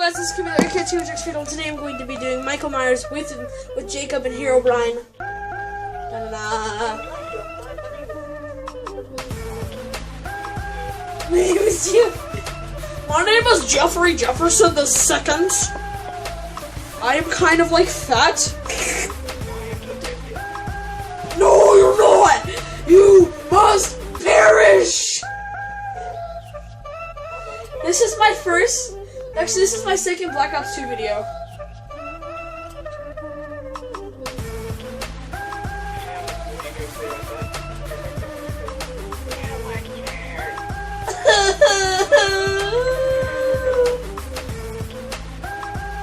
guys, this is Commander Cat2X. Today I'm going to be doing Michael Myers with Jacob and Herobrine. My name is Jeffrey Jefferson II. I am kind of like fat. No, you're not! You must perish! This is my first... Actually, this is my second Black Ops 2 video.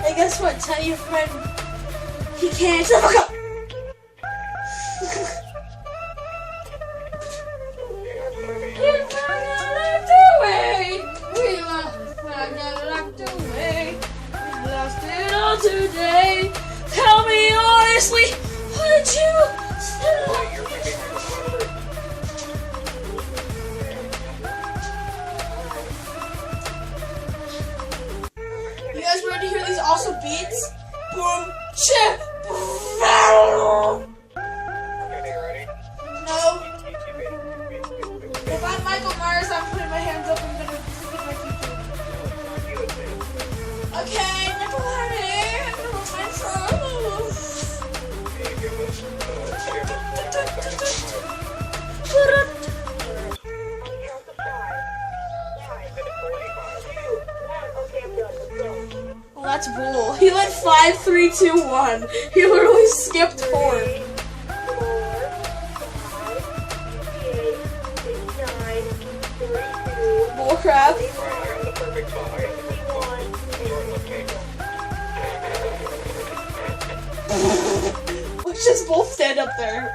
Hey, guess what? Tell your friend he can't. Shut the fuck up! Today, tell me honestly, what did you You guys ready to hear these awesome beats? Boom, chip, no. If I'm Michael Myers, I'm putting my hands up and gonna hit my teacher. Okay, nipple honey. Well, that's bull. He went 5, 3, 2, 1. He literally skipped 4. Bull crap. Let's just both stand up there.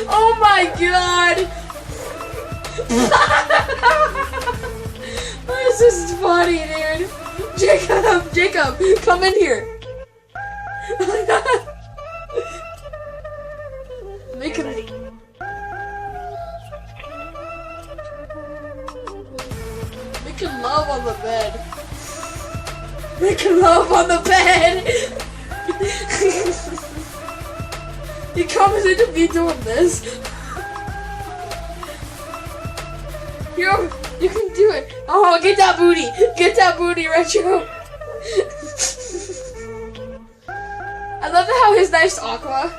Oh my god! This is funny, dude. Jacob, come in here. Making love on the bed. Making love on the bed. He comes into me doing this. Here, you can do it. Oh, get that booty. Get that booty, Retro. I love how his knife's aqua.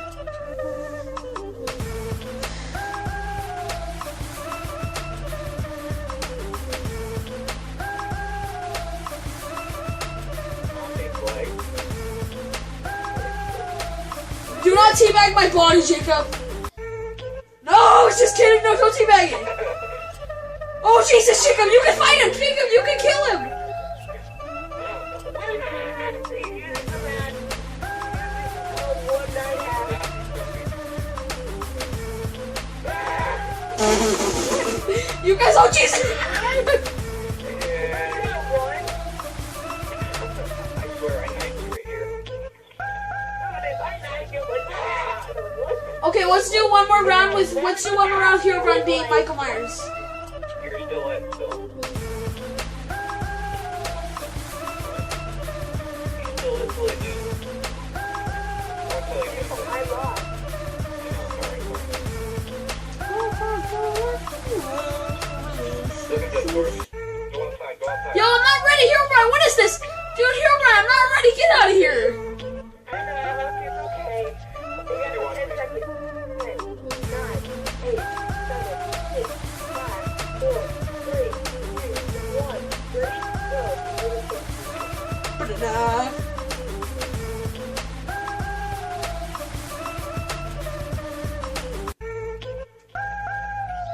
Do not teabag my body, Jacob! No, just kidding, no, don't teabag it! Oh, Jesus, Jacob, you can fight him! Jacob, you can kill him! You guys, oh, Jesus! Okay, let's do one more round with Herobrine being Michael Myers. You're still in, still. I'll tell you. I lost. Look at this first. Go outside, go outside. Yo, I'm not ready, Herobrine, what is this? Dude, Herobrine, I'm not ready, get out of here!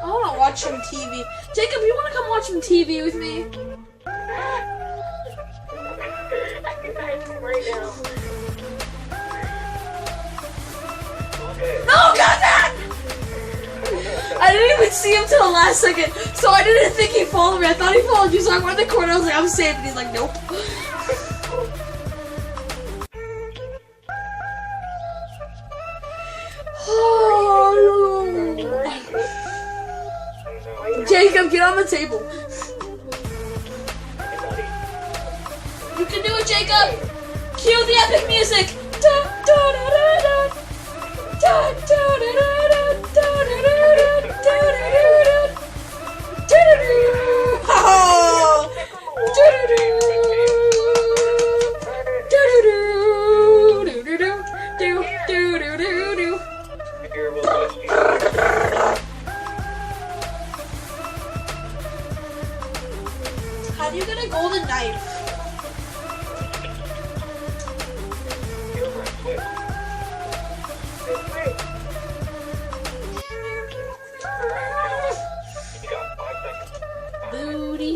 I wanna watch some TV. Jacob, you wanna come watch some TV with me? I can right now. No, got that! I didn't even see him till the last second, so I didn't think he followed me. I thought he followed you, so I went in the corner. I was like, I'm safe, and he's like, nope. cam, get on the table. You can do it, Jacob. Cue the epic music. Da, da, da, da, da. Da, da, da, da, da, da, da, da, da, da, da, da. Oh. Da, da, da. Da, da, da. Do, do, do. Do, do, do, do, do. How do you get a golden knife? Booty.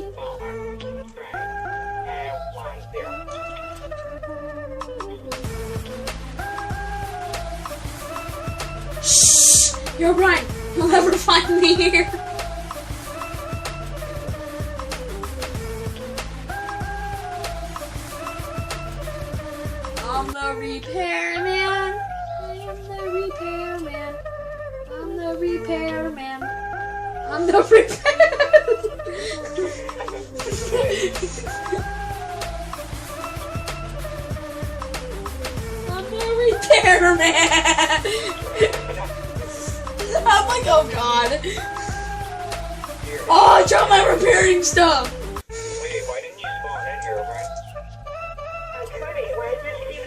Shh! You're Brian. You'll never find me here. I'm the repairman. I am the repairman. I'm the repairman. I'm the repairman. I'm the repairman. I'm like, oh god. Oh, I dropped my repairing stuff. Wait, why didn't you spawn in here,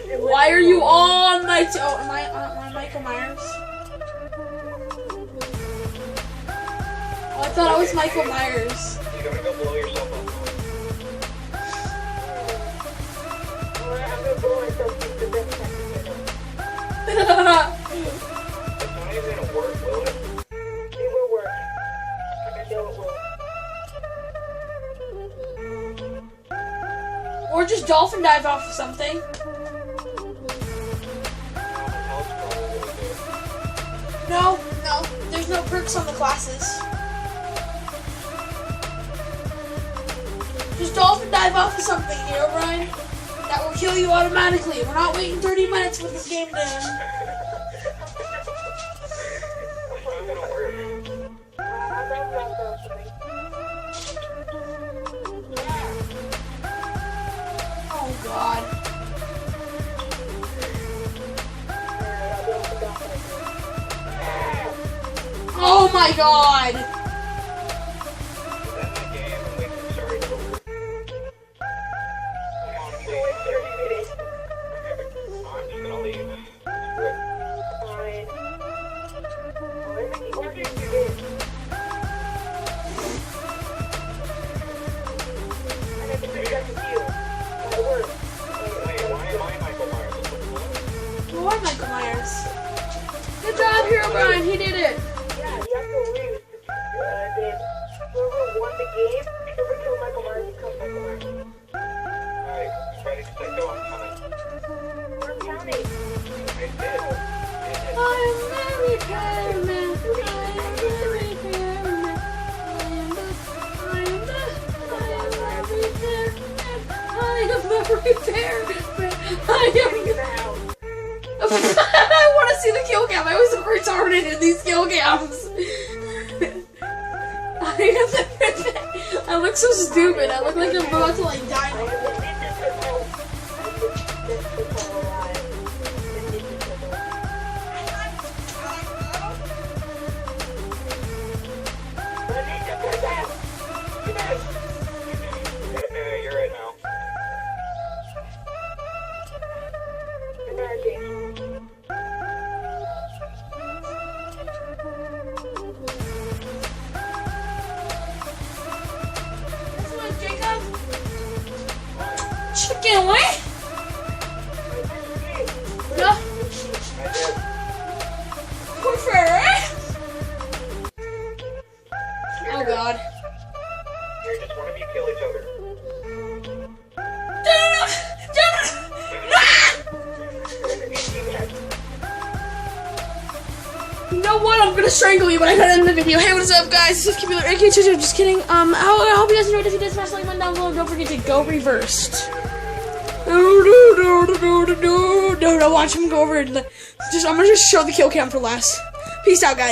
Brian? Why are you on my am I Michael Myers? Oh, I thought I was Michael Myers. You gotta go blow yourself up. I'm gonna blow myself up the best That's not even gonna work, will it? It will work. I know it will. Or just dolphin dive off of something. No, there's no perks on the classes. Just dolphin dive off of something, you know, Brian? That will kill you automatically. We're not waiting 30 minutes for this game to end. Oh, God. Oh, my God. Why Michael Myers? Good job, Hero Brian. He did it. Yeah, you have to lose. Then whoever won the game, whoever killed Michael Myers becomes Michael Myers. Alright, ready, set, go, I'm coming. We're counting. I did. I am the repairman. I am the repairman. I am the repairman. I want to see the kill cam. I was so retarded in these kill cams. I look so stupid. I look like I'm about to like die. You're right now. Chicken wing? No. Oh god. Here, just one of you kill each other. You know what? I'm gonna strangle you, but I gotta end the video. Hey, what is up, guys? This is Keeper AK2. Just kidding. I hope you guys enjoyed. If you did, smash the like button down below. Don't forget to go reversed. No, watch him go over. I'm gonna just show the kill cam for last. Peace out, guys.